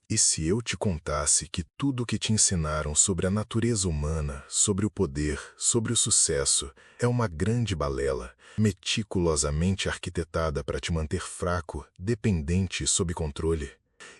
E se eu te contasse que tudo o que te ensinaram sobre a natureza humana, sobre o poder, sobre o sucesso, é uma grande balela, meticulosamente arquitetada para te manter fraco, dependente e sob controle?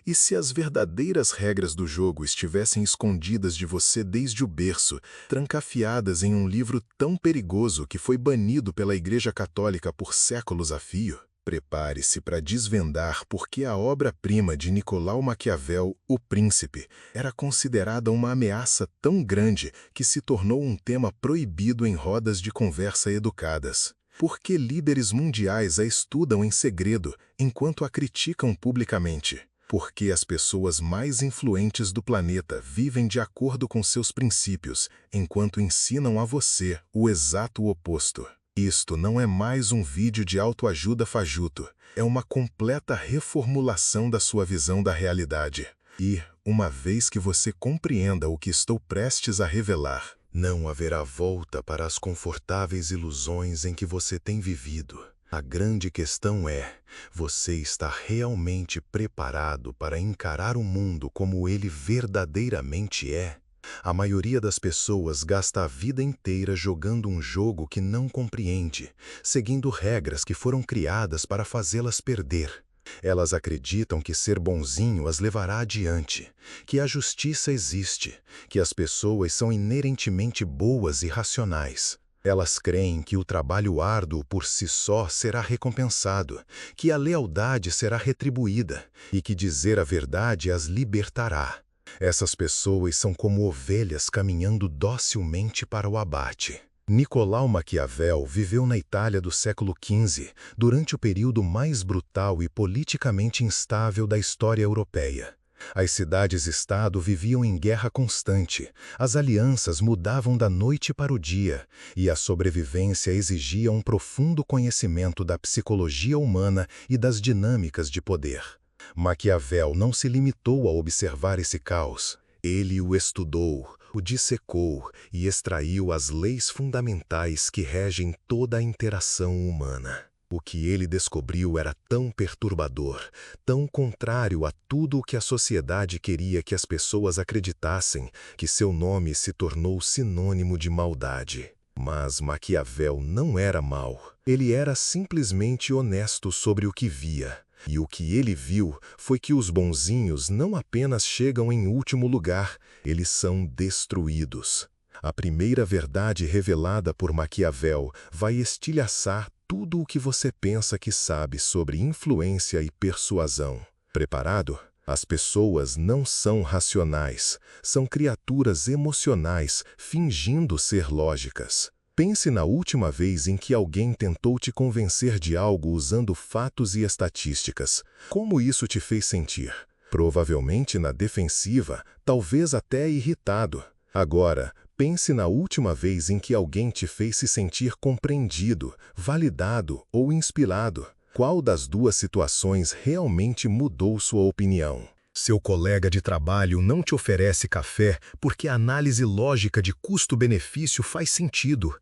E se as verdadeiras regras do jogo estivessem escondidas de você desde o berço, trancafiadas em um livro tão perigoso que foi banido pela Igreja Católica por séculos a fio? Prepare-se para desvendar por que a obra-prima de Nicolau Maquiavel, O Príncipe, era considerada uma ameaça tão grande que se tornou um tema proibido em rodas de conversa educadas. Por que líderes mundiais a estudam em segredo, enquanto a criticam publicamente? Por que as pessoas mais influentes do planeta vivem de acordo com seus princípios, enquanto ensinam a você o exato oposto? Isto não é mais um vídeo de autoajuda fajuto, é uma completa reformulação da sua visão da realidade. E, uma vez que você compreenda o que estou prestes a revelar, não haverá volta para as confortáveis ilusões em que você tem vivido. A grande questão é, você está realmente preparado para encarar o mundo como ele verdadeiramente é? A maioria das pessoas gasta a vida inteira jogando um jogo que não compreende, seguindo regras que foram criadas para fazê-las perder. Elas acreditam que ser bonzinho as levará adiante, que a justiça existe, que as pessoas são inerentemente boas e racionais. Elas creem que o trabalho árduo por si só será recompensado, que a lealdade será retribuída e que dizer a verdade as libertará. Essas pessoas são como ovelhas caminhando docilmente para o abate. Nicolau Maquiavel viveu na Itália do século XV, durante o período mais brutal e politicamente instável da história europeia. As cidades-estado viviam em guerra constante, as alianças mudavam da noite para o dia, e a sobrevivência exigia um profundo conhecimento da psicologia humana e das dinâmicas de poder. Maquiavel não se limitou a observar esse caos. Ele o estudou, o dissecou e extraiu as leis fundamentais que regem toda a interação humana. O que ele descobriu era tão perturbador, tão contrário a tudo o que a sociedade queria que as pessoas acreditassem, que seu nome se tornou sinônimo de maldade. Mas Maquiavel não era mau. Ele era simplesmente honesto sobre o que via. E o que ele viu foi que os bonzinhos não apenas chegam em último lugar, eles são destruídos. A primeira verdade revelada por Maquiavel vai estilhaçar tudo o que você pensa que sabe sobre influência e persuasão. Preparado? As pessoas não são racionais, são criaturas emocionais fingindo ser lógicas. Pense na última vez em que alguém tentou te convencer de algo usando fatos e estatísticas. Como isso te fez sentir? Provavelmente na defensiva, talvez até irritado. Agora, pense na última vez em que alguém te fez se sentir compreendido, validado ou inspirado. Qual das duas situações realmente mudou sua opinião? Seu colega de trabalho não te oferece café porque a análise lógica de custo-benefício faz sentido.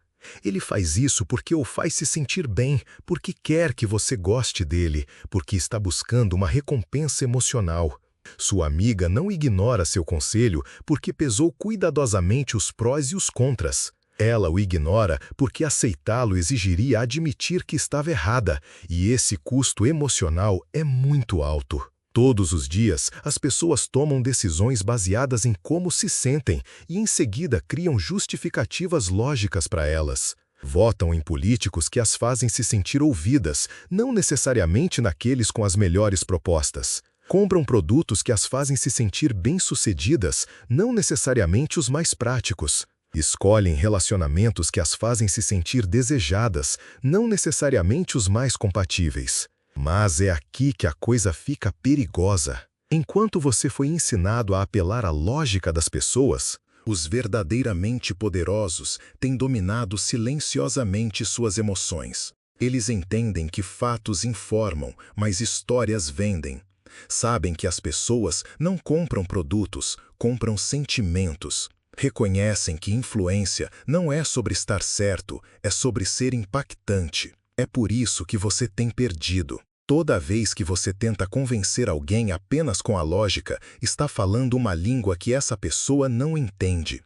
Ele faz isso porque o faz se sentir bem, porque quer que você goste dele, porque está buscando uma recompensa emocional. Sua amiga não ignora seu conselho porque pesou cuidadosamente os prós e os contras. Ela o ignora porque aceitá-lo exigiria admitir que estava errada, e esse custo emocional é muito alto. Todos os dias, as pessoas tomam decisões baseadas em como se sentem e, em seguida, criam justificativas lógicas para elas. Votam em políticos que as fazem se sentir ouvidas, não necessariamente naqueles com as melhores propostas. Compram produtos que as fazem se sentir bem-sucedidas, não necessariamente os mais práticos. Escolhem relacionamentos que as fazem se sentir desejadas, não necessariamente os mais compatíveis. Mas é aqui que a coisa fica perigosa. Enquanto você foi ensinado a apelar à lógica das pessoas, os verdadeiramente poderosos têm dominado silenciosamente suas emoções. Eles entendem que fatos informam, mas histórias vendem. Sabem que as pessoas não compram produtos, compram sentimentos. Reconhecem que influência não é sobre estar certo, é sobre ser impactante. É por isso que você tem perdido. Toda vez que você tenta convencer alguém apenas com a lógica, está falando uma língua que essa pessoa não entende.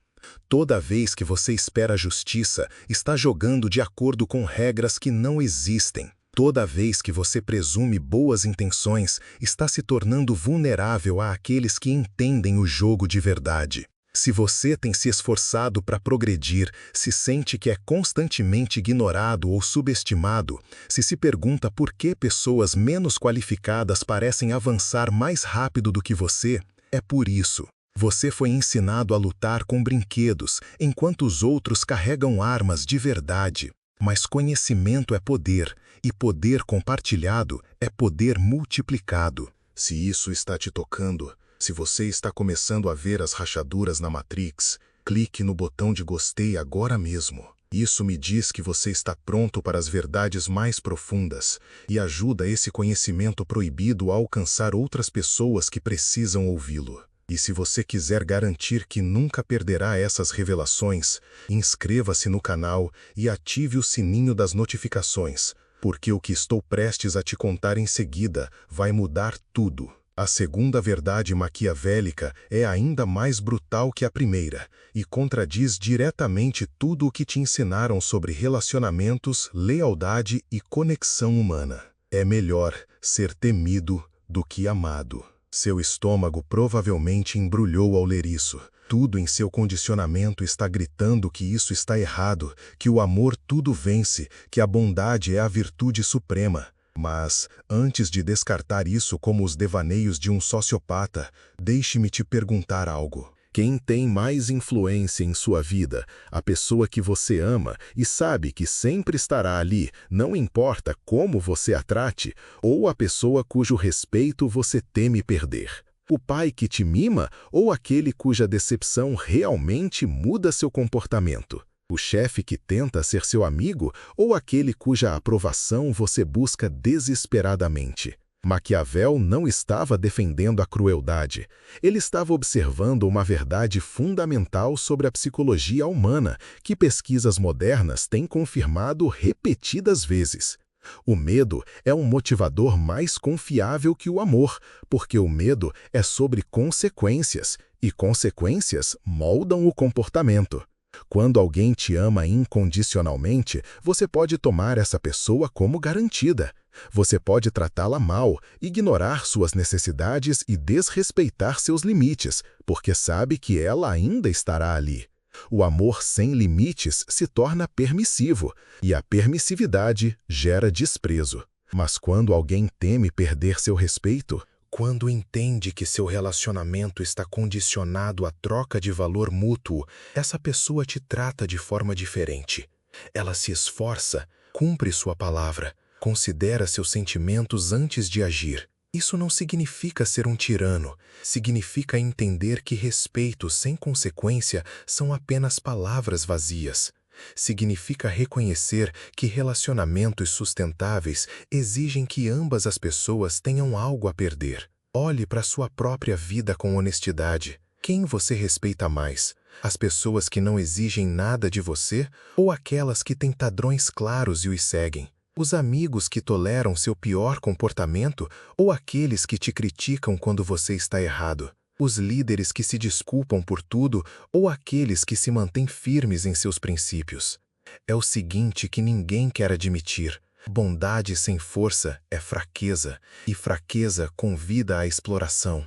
Toda vez que você espera justiça, está jogando de acordo com regras que não existem. Toda vez que você presume boas intenções, está se tornando vulnerável àqueles que entendem o jogo de verdade. Se você tem se esforçado para progredir, se sente que é constantemente ignorado ou subestimado, se pergunta por que pessoas menos qualificadas parecem avançar mais rápido do que você, é por isso. Você foi ensinado a lutar com brinquedos, enquanto os outros carregam armas de verdade. Mas conhecimento é poder, e poder compartilhado é poder multiplicado. Se isso está te tocando, se você está começando a ver as rachaduras na Matrix, clique no botão de gostei agora mesmo. Isso me diz que você está pronto para as verdades mais profundas e ajuda esse conhecimento proibido a alcançar outras pessoas que precisam ouvi-lo. E se você quiser garantir que nunca perderá essas revelações, inscreva-se no canal e ative o sininho das notificações, porque o que estou prestes a te contar em seguida vai mudar tudo. A segunda verdade maquiavélica é ainda mais brutal que a primeira e contradiz diretamente tudo o que te ensinaram sobre relacionamentos, lealdade e conexão humana. É melhor ser temido do que amado. Seu estômago provavelmente embrulhou ao ler isso. Tudo em seu condicionamento está gritando que isso está errado, que o amor tudo vence, que a bondade é a virtude suprema. Mas, antes de descartar isso como os devaneios de um sociopata, deixe-me te perguntar algo. Quem tem mais influência em sua vida? A pessoa que você ama e sabe que sempre estará ali, não importa como você a trate, ou a pessoa cujo respeito você teme perder? O pai que te mima ou aquele cuja decepção realmente muda seu comportamento? O chefe que tenta ser seu amigo ou aquele cuja aprovação você busca desesperadamente? Maquiavel não estava defendendo a crueldade. Ele estava observando uma verdade fundamental sobre a psicologia humana, que pesquisas modernas têm confirmado repetidas vezes. O medo é um motivador mais confiável que o amor, porque o medo é sobre consequências, e consequências moldam o comportamento. Quando alguém te ama incondicionalmente, você pode tomar essa pessoa como garantida. Você pode tratá-la mal, ignorar suas necessidades e desrespeitar seus limites, porque sabe que ela ainda estará ali. O amor sem limites se torna permissivo, e a permissividade gera desprezo. Mas quando alguém teme perder seu respeito, quando entende que seu relacionamento está condicionado à troca de valor mútuo, essa pessoa te trata de forma diferente. Ela se esforça, cumpre sua palavra, considera seus sentimentos antes de agir. Isso não significa ser um tirano, significa entender que respeito sem consequência são apenas palavras vazias. Significa reconhecer que relacionamentos sustentáveis exigem que ambas as pessoas tenham algo a perder. Olhe para sua própria vida com honestidade. Quem você respeita mais? As pessoas que não exigem nada de você ou aquelas que têm padrões claros e os seguem? Os amigos que toleram seu pior comportamento ou aqueles que te criticam quando você está errado? Os líderes que se desculpam por tudo ou aqueles que se mantêm firmes em seus princípios? É o seguinte que ninguém quer admitir. Bondade sem força é fraqueza, e fraqueza convida à exploração.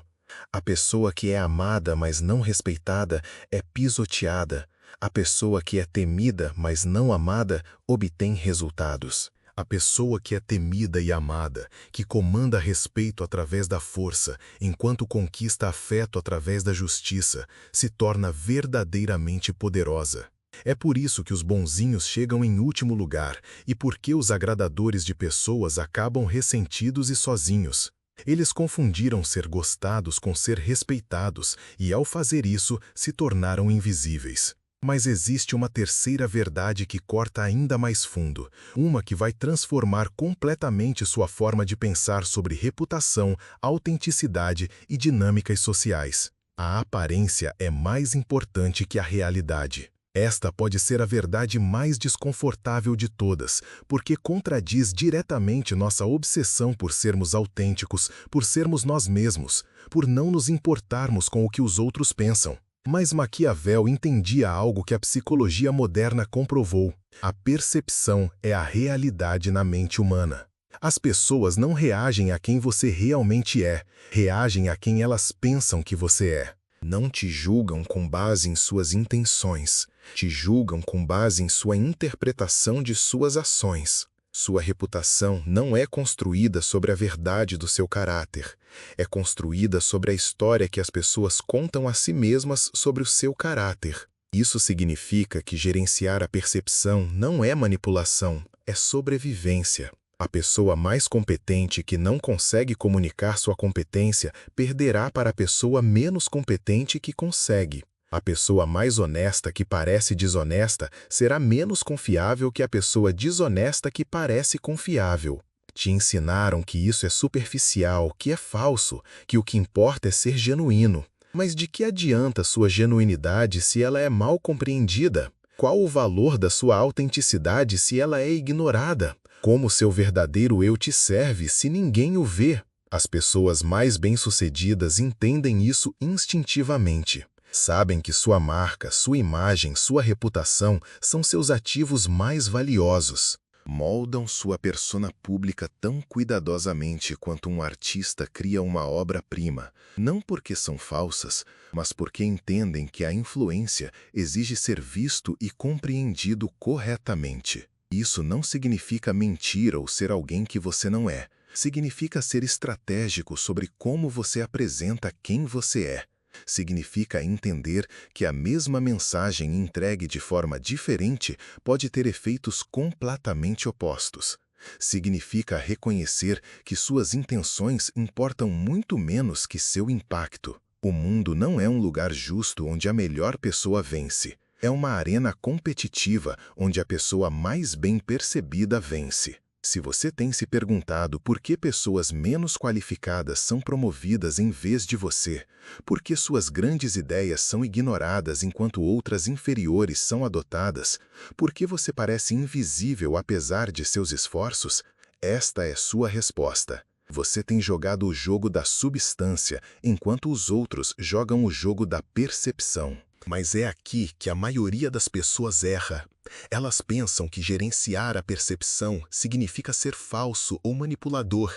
A pessoa que é amada, mas não respeitada, é pisoteada. A pessoa que é temida, mas não amada, obtém resultados. A pessoa que é temida e amada, que comanda respeito através da força, enquanto conquista afeto através da justiça, se torna verdadeiramente poderosa. É por isso que os bonzinhos chegam em último lugar e porque os agradadores de pessoas acabam ressentidos e sozinhos. Eles confundiram ser gostados com ser respeitados e, ao fazer isso, se tornaram invisíveis. Mas existe uma terceira verdade que corta ainda mais fundo, uma que vai transformar completamente sua forma de pensar sobre reputação, autenticidade e dinâmicas sociais. A aparência é mais importante que a realidade. Esta pode ser a verdade mais desconfortável de todas, porque contradiz diretamente nossa obsessão por sermos autênticos, por sermos nós mesmos, por não nos importarmos com o que os outros pensam. Mas Maquiavel entendia algo que a psicologia moderna comprovou. A percepção é a realidade na mente humana. As pessoas não reagem a quem você realmente é, reagem a quem elas pensam que você é. Não te julgam com base em suas intenções, te julgam com base em sua interpretação de suas ações. Sua reputação não é construída sobre a verdade do seu caráter, é construída sobre a história que as pessoas contam a si mesmas sobre o seu caráter. Isso significa que gerenciar a percepção não é manipulação, é sobrevivência. A pessoa mais competente que não consegue comunicar sua competência perderá para a pessoa menos competente que consegue. A pessoa mais honesta que parece desonesta será menos confiável que a pessoa desonesta que parece confiável. Te ensinaram que isso é superficial, que é falso, que o que importa é ser genuíno. Mas de que adianta sua genuinidade se ela é mal compreendida? Qual o valor da sua autenticidade se ela é ignorada? Como seu verdadeiro eu te serve se ninguém o vê? As pessoas mais bem-sucedidas entendem isso instintivamente. Sabem que sua marca, sua imagem, sua reputação são seus ativos mais valiosos. Moldam sua persona pública tão cuidadosamente quanto um artista cria uma obra-prima, não porque são falsas, mas porque entendem que a influência exige ser visto e compreendido corretamente. Isso não significa mentir ou ser alguém que você não é. Significa ser estratégico sobre como você apresenta quem você é. Significa entender que a mesma mensagem entregue de forma diferente pode ter efeitos completamente opostos. Significa reconhecer que suas intenções importam muito menos que seu impacto. O mundo não é um lugar justo onde a melhor pessoa vence. É uma arena competitiva onde a pessoa mais bem percebida vence. Se você tem se perguntado por que pessoas menos qualificadas são promovidas em vez de você, por que suas grandes ideias são ignoradas enquanto outras inferiores são adotadas, por que você parece invisível apesar de seus esforços, esta é sua resposta. Você tem jogado o jogo da substância, enquanto os outros jogam o jogo da percepção. Mas é aqui que a maioria das pessoas erra. Elas pensam que gerenciar a percepção significa ser falso ou manipulador.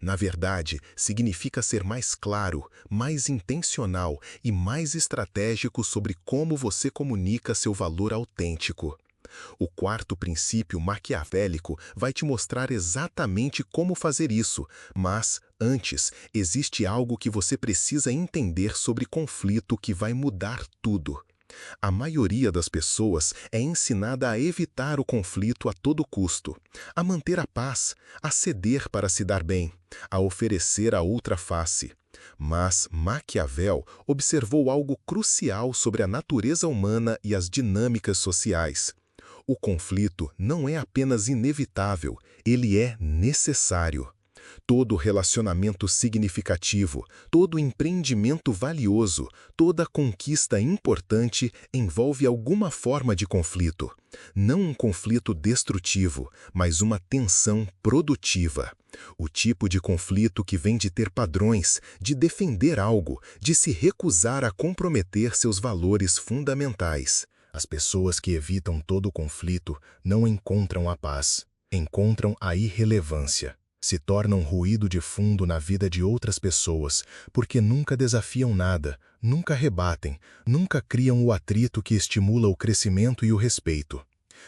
Na verdade, significa ser mais claro, mais intencional e mais estratégico sobre como você comunica seu valor autêntico. O quarto princípio maquiavélico vai te mostrar exatamente como fazer isso, mas, antes, existe algo que você precisa entender sobre conflito que vai mudar tudo. A maioria das pessoas é ensinada a evitar o conflito a todo custo, a manter a paz, a ceder para se dar bem, a oferecer a outra face. Mas Maquiavel observou algo crucial sobre a natureza humana e as dinâmicas sociais. O conflito não é apenas inevitável, ele é necessário. Todo relacionamento significativo, todo empreendimento valioso, toda conquista importante envolve alguma forma de conflito. Não um conflito destrutivo, mas uma tensão produtiva. O tipo de conflito que vem de ter padrões, de defender algo, de se recusar a comprometer seus valores fundamentais. As pessoas que evitam todo conflito não encontram a paz, encontram a irrelevância. Se tornam ruído de fundo na vida de outras pessoas, porque nunca desafiam nada, nunca rebatem, nunca criam o atrito que estimula o crescimento e o respeito.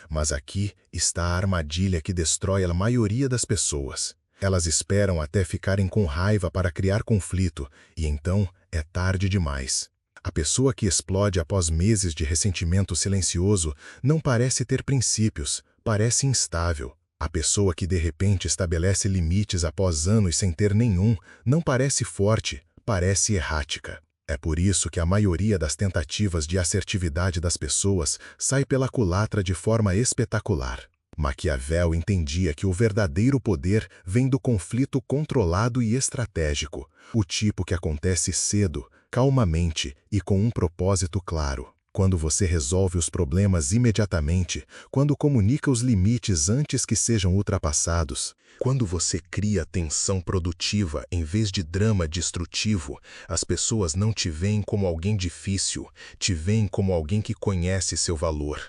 Mas aqui está a armadilha que destrói a maioria das pessoas. Elas esperam até ficarem com raiva para criar conflito, e então é tarde demais. A pessoa que explode após meses de ressentimento silencioso não parece ter princípios, parece instável. A pessoa que de repente estabelece limites após anos sem ter nenhum não parece forte, parece errática. É por isso que a maioria das tentativas de assertividade das pessoas sai pela culatra de forma espetacular. Maquiavel entendia que o verdadeiro poder vem do conflito controlado e estratégico, o tipo que acontece cedo, calmamente e com um propósito claro. quando você resolve os problemas imediatamente, quando comunica os limites antes que sejam ultrapassados, quando você cria tensão produtiva em vez de drama destrutivo, as pessoas não te veem como alguém difícil, te veem como alguém que conhece seu valor.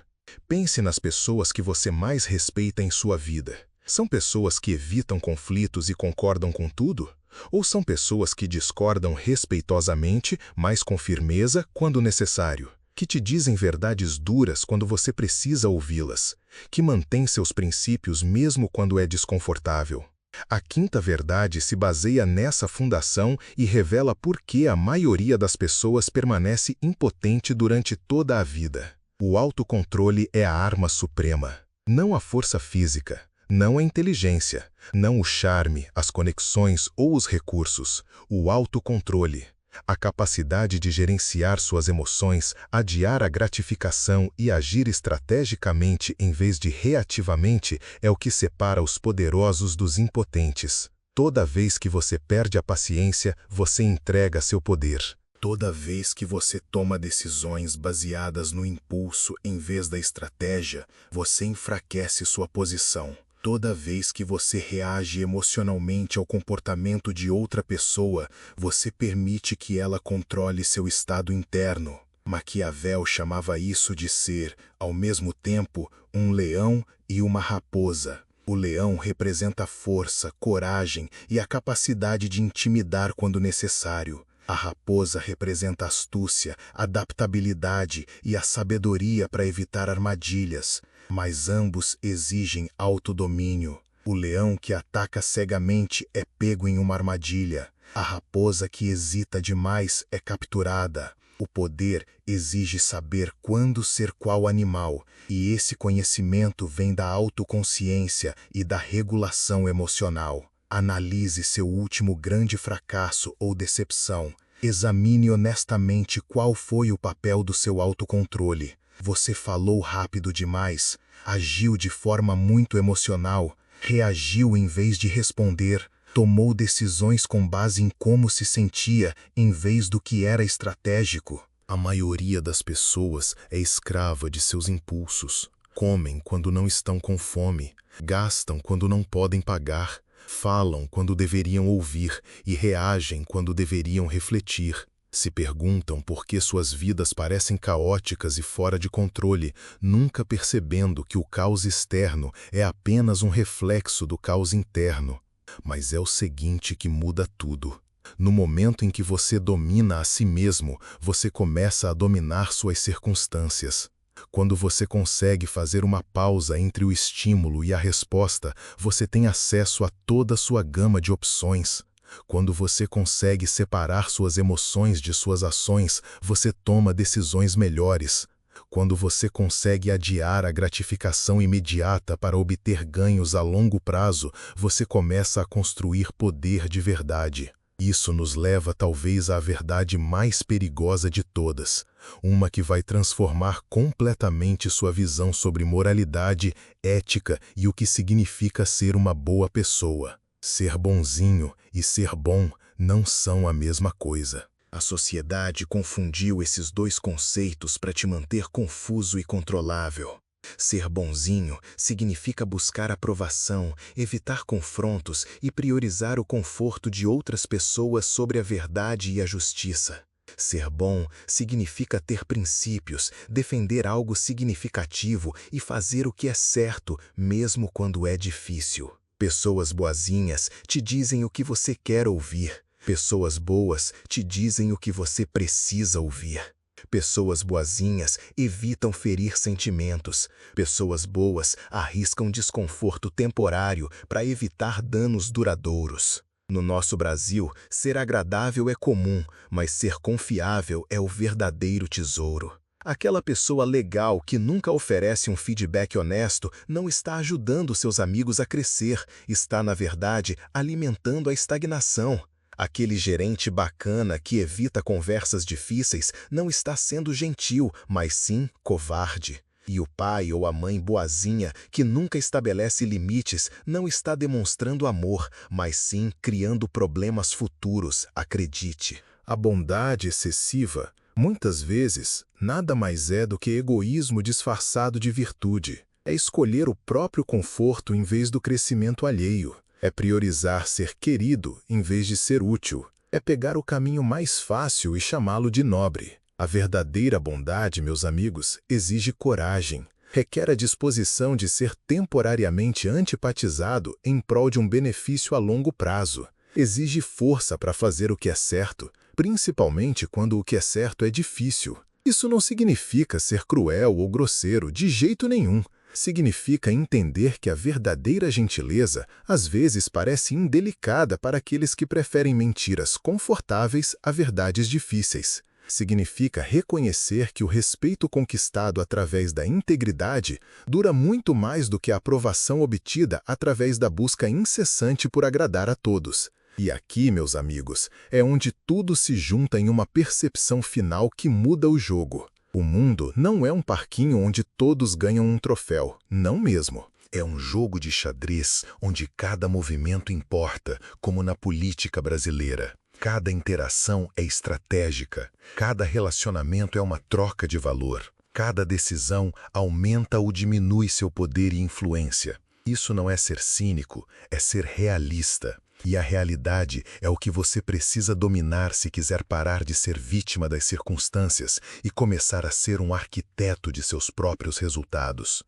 Pense nas pessoas que você mais respeita em sua vida. São pessoas que evitam conflitos e concordam com tudo? Ou são pessoas que discordam respeitosamente, mas com firmeza quando necessário? Que te dizem verdades duras quando você precisa ouvi-las? Que mantêm seus princípios mesmo quando é desconfortável? A quinta verdade se baseia nessa fundação e revela por que a maioria das pessoas permanece impotente durante toda a vida. O autocontrole é a arma suprema, não a força física. Não a inteligência, não o charme, as conexões ou os recursos, o autocontrole. A capacidade de gerenciar suas emoções, adiar a gratificação e agir estrategicamente em vez de reativamente é o que separa os poderosos dos impotentes. Toda vez que você perde a paciência, você entrega seu poder. Toda vez que você toma decisões baseadas no impulso em vez da estratégia, você enfraquece sua posição. Toda vez que você reage emocionalmente ao comportamento de outra pessoa, você permite que ela controle seu estado interno. Maquiavel chamava isso de ser, ao mesmo tempo, um leão e uma raposa. O leão representa força, coragem e a capacidade de intimidar quando necessário. A raposa representa astúcia, adaptabilidade e a sabedoria para evitar armadilhas. Mas ambos exigem autodomínio. O leão que ataca cegamente é pego em uma armadilha. A raposa que hesita demais é capturada. O poder exige saber quando ser qual animal, e esse conhecimento vem da autoconsciência e da regulação emocional. Analise seu último grande fracasso ou decepção. Examine honestamente qual foi o papel do seu autocontrole. Você falou rápido demais, agiu de forma muito emocional, reagiu em vez de responder, tomou decisões com base em como se sentia em vez do que era estratégico. A maioria das pessoas é escrava de seus impulsos. Comem quando não estão com fome, gastam quando não podem pagar, falam quando deveriam ouvir e reagem quando deveriam refletir. Se perguntam por que suas vidas parecem caóticas e fora de controle, nunca percebendo que o caos externo é apenas um reflexo do caos interno. Mas é o seguinte que muda tudo. No momento em que você domina a si mesmo, você começa a dominar suas circunstâncias. Quando você consegue fazer uma pausa entre o estímulo e a resposta, você tem acesso a toda a sua gama de opções. Quando você consegue separar suas emoções de suas ações, você toma decisões melhores. Quando você consegue adiar a gratificação imediata para obter ganhos a longo prazo, você começa a construir poder de verdade. Isso nos leva talvez à verdade mais perigosa de todas, uma que vai transformar completamente sua visão sobre moralidade, ética e o que significa ser uma boa pessoa. Ser bonzinho e ser bom não são a mesma coisa. A sociedade confundiu esses dois conceitos para te manter confuso e controlável. Ser bonzinho significa buscar aprovação, evitar confrontos e priorizar o conforto de outras pessoas sobre a verdade e a justiça. Ser bom significa ter princípios, defender algo significativo e fazer o que é certo, mesmo quando é difícil. Pessoas boazinhas te dizem o que você quer ouvir. Pessoas boas te dizem o que você precisa ouvir. Pessoas boazinhas evitam ferir sentimentos. Pessoas boas arriscam desconforto temporário para evitar danos duradouros. No nosso Brasil, ser agradável é comum, mas ser confiável é o verdadeiro tesouro. Aquela pessoa legal que nunca oferece um feedback honesto não está ajudando seus amigos a crescer, está, na verdade, alimentando a estagnação. Aquele gerente bacana que evita conversas difíceis não está sendo gentil, mas sim covarde. E o pai ou a mãe boazinha que nunca estabelece limites não está demonstrando amor, mas sim criando problemas futuros, acredite. A bondade excessiva Muitas vezes, nada mais é do que egoísmo disfarçado de virtude. É escolher o próprio conforto em vez do crescimento alheio. É priorizar ser querido em vez de ser útil. É pegar o caminho mais fácil e chamá-lo de nobre. A verdadeira bondade, meus amigos, exige coragem. Requer a disposição de ser temporariamente antipatizado em prol de um benefício a longo prazo. Exige força para fazer o que é certo, principalmente quando o que é certo é difícil. Isso não significa ser cruel ou grosseiro de jeito nenhum. Significa entender que a verdadeira gentileza às vezes parece indelicada para aqueles que preferem mentiras confortáveis a verdades difíceis. Significa reconhecer que o respeito conquistado através da integridade dura muito mais do que a aprovação obtida através da busca incessante por agradar a todos. E aqui, meus amigos, é onde tudo se junta em uma percepção final que muda o jogo. O mundo não é um parquinho onde todos ganham um troféu, não mesmo. É um jogo de xadrez onde cada movimento importa, como na política brasileira. Cada interação é estratégica, cada relacionamento é uma troca de valor. Cada decisão aumenta ou diminui seu poder e influência. Isso não é ser cínico, é ser realista. E a realidade é o que você precisa dominar se quiser parar de ser vítima das circunstâncias e começar a ser um arquiteto de seus próprios resultados.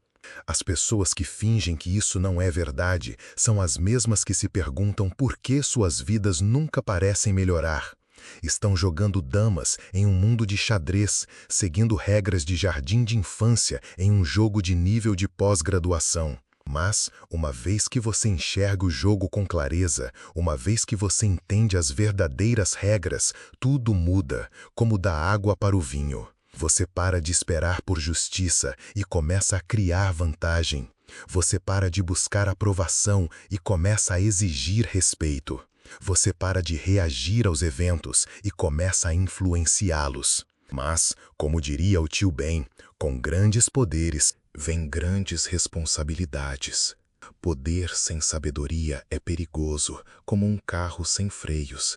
As pessoas que fingem que isso não é verdade são as mesmas que se perguntam por que suas vidas nunca parecem melhorar. Estão jogando damas em um mundo de xadrez, seguindo regras de jardim de infância em um jogo de nível de pós-graduação. Mas, uma vez que você enxerga o jogo com clareza, uma vez que você entende as verdadeiras regras, tudo muda, como da água para o vinho. Você para de esperar por justiça e começa a criar vantagem. Você para de buscar aprovação e começa a exigir respeito. Você para de reagir aos eventos e começa a influenciá-los. Mas, como diria o tio Ben, com grandes poderes vem grandes responsabilidades. Poder sem sabedoria é perigoso, como um carro sem freios.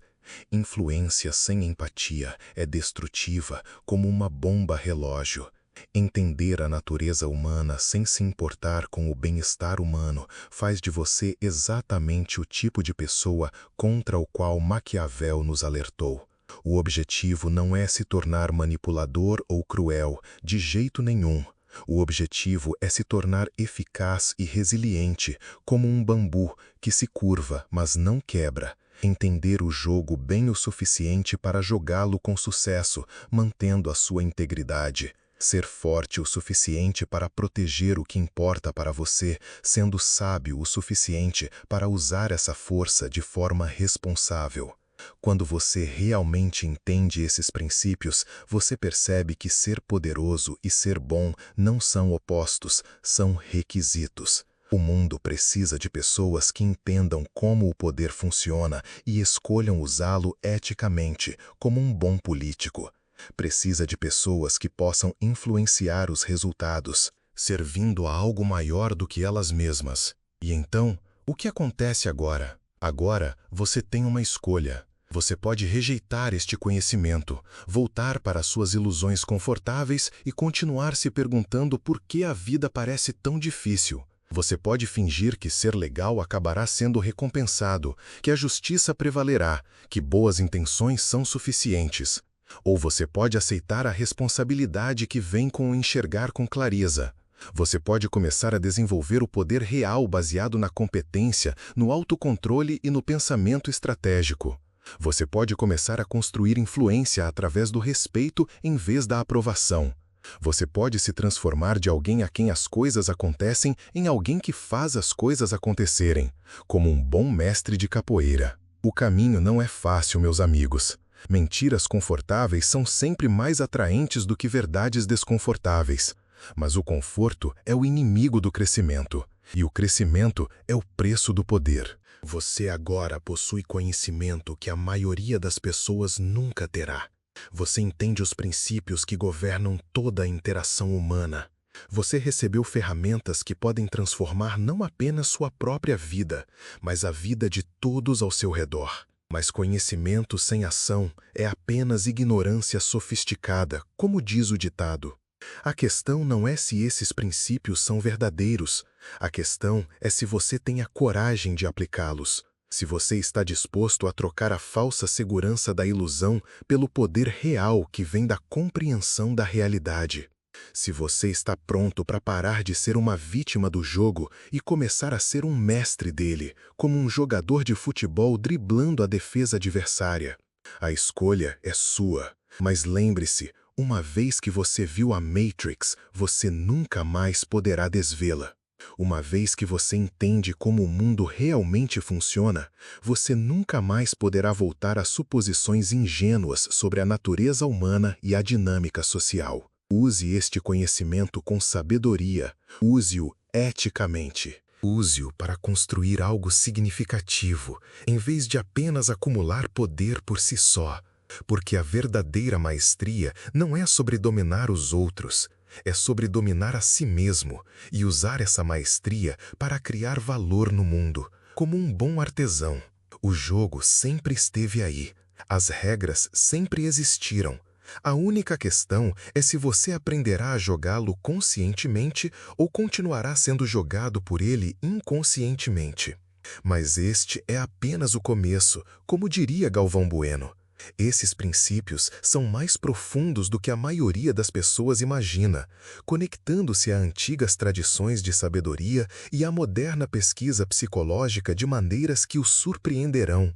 Influência sem empatia é destrutiva, como uma bomba relógio. Entender a natureza humana sem se importar com o bem-estar humano faz de você exatamente o tipo de pessoa contra o qual Maquiavel nos alertou. O objetivo não é se tornar manipulador ou cruel, de jeito nenhum. O objetivo é se tornar eficaz e resiliente, como um bambu que se curva, mas não quebra. Entender o jogo bem o suficiente para jogá-lo com sucesso, mantendo a sua integridade. Ser forte o suficiente para proteger o que importa para você, sendo sábio o suficiente para usar essa força de forma responsável. Quando você realmente entende esses princípios, você percebe que ser poderoso e ser bom não são opostos, são requisitos. O mundo precisa de pessoas que entendam como o poder funciona e escolham usá-lo eticamente, como um bom político. Precisa de pessoas que possam influenciar os resultados, servindo a algo maior do que elas mesmas. E então, o que acontece agora? Agora, você tem uma escolha. Você pode rejeitar este conhecimento, voltar para suas ilusões confortáveis e continuar se perguntando por que a vida parece tão difícil. Você pode fingir que ser legal acabará sendo recompensado, que a justiça prevalerá, que boas intenções são suficientes. Ou você pode aceitar a responsabilidade que vem com o enxergar com clareza. Você pode começar a desenvolver o poder real baseado na competência, no autocontrole e no pensamento estratégico. Você pode começar a construir influência através do respeito em vez da aprovação. Você pode se transformar de alguém a quem as coisas acontecem em alguém que faz as coisas acontecerem, como um bom mestre de capoeira. O caminho não é fácil, meus amigos. Mentiras confortáveis são sempre mais atraentes do que verdades desconfortáveis. Mas o conforto é o inimigo do crescimento, e o crescimento é o preço do poder. Você agora possui conhecimento que a maioria das pessoas nunca terá. Você entende os princípios que governam toda a interação humana. Você recebeu ferramentas que podem transformar não apenas sua própria vida, mas a vida de todos ao seu redor. Mas conhecimento sem ação é apenas ignorância sofisticada, como diz o ditado. A questão não é se esses princípios são verdadeiros. A questão é se você tem a coragem de aplicá-los. Se você está disposto a trocar a falsa segurança da ilusão pelo poder real que vem da compreensão da realidade. Se você está pronto para parar de ser uma vítima do jogo e começar a ser um mestre dele, como um jogador de futebol driblando a defesa adversária. A escolha é sua, mas lembre-se, uma vez que você viu a Matrix, você nunca mais poderá desvê-la. Uma vez que você entende como o mundo realmente funciona, você nunca mais poderá voltar a suposições ingênuas sobre a natureza humana e a dinâmica social. Use este conhecimento com sabedoria, use-o eticamente. Use-o para construir algo significativo, em vez de apenas acumular poder por si só. Porque a verdadeira maestria não é sobre dominar os outros, é sobre dominar a si mesmo e usar essa maestria para criar valor no mundo, como um bom artesão. O jogo sempre esteve aí, as regras sempre existiram. A única questão é se você aprenderá a jogá-lo conscientemente ou continuará sendo jogado por ele inconscientemente. Mas este é apenas o começo, como diria Galvão Bueno. Esses princípios são mais profundos do que a maioria das pessoas imagina, conectando-se a antigas tradições de sabedoria e à moderna pesquisa psicológica de maneiras que o surpreenderão.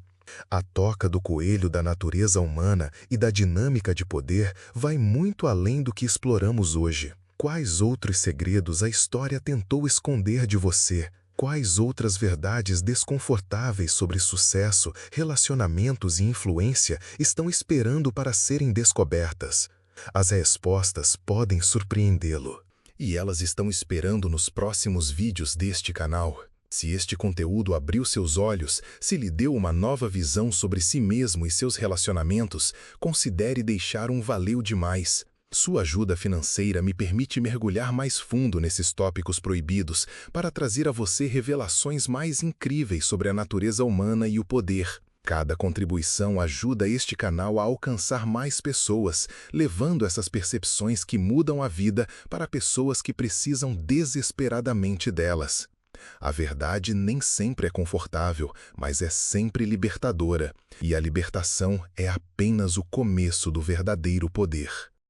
A toca do coelho da natureza humana e da dinâmica de poder vai muito além do que exploramos hoje. Quais outros segredos a história tentou esconder de você? Quais outras verdades desconfortáveis sobre sucesso, relacionamentos e influência estão esperando para serem descobertas? As respostas podem surpreendê-lo. E elas estão esperando nos próximos vídeos deste canal. Se este conteúdo abriu seus olhos, se lhe deu uma nova visão sobre si mesmo e seus relacionamentos, considere deixar um valeu demais. Sua ajuda financeira me permite mergulhar mais fundo nesses tópicos proibidos para trazer a você revelações mais incríveis sobre a natureza humana e o poder. Cada contribuição ajuda este canal a alcançar mais pessoas, levando essas percepções que mudam a vida para pessoas que precisam desesperadamente delas. A verdade nem sempre é confortável, mas é sempre libertadora, e a libertação é apenas o começo do verdadeiro poder.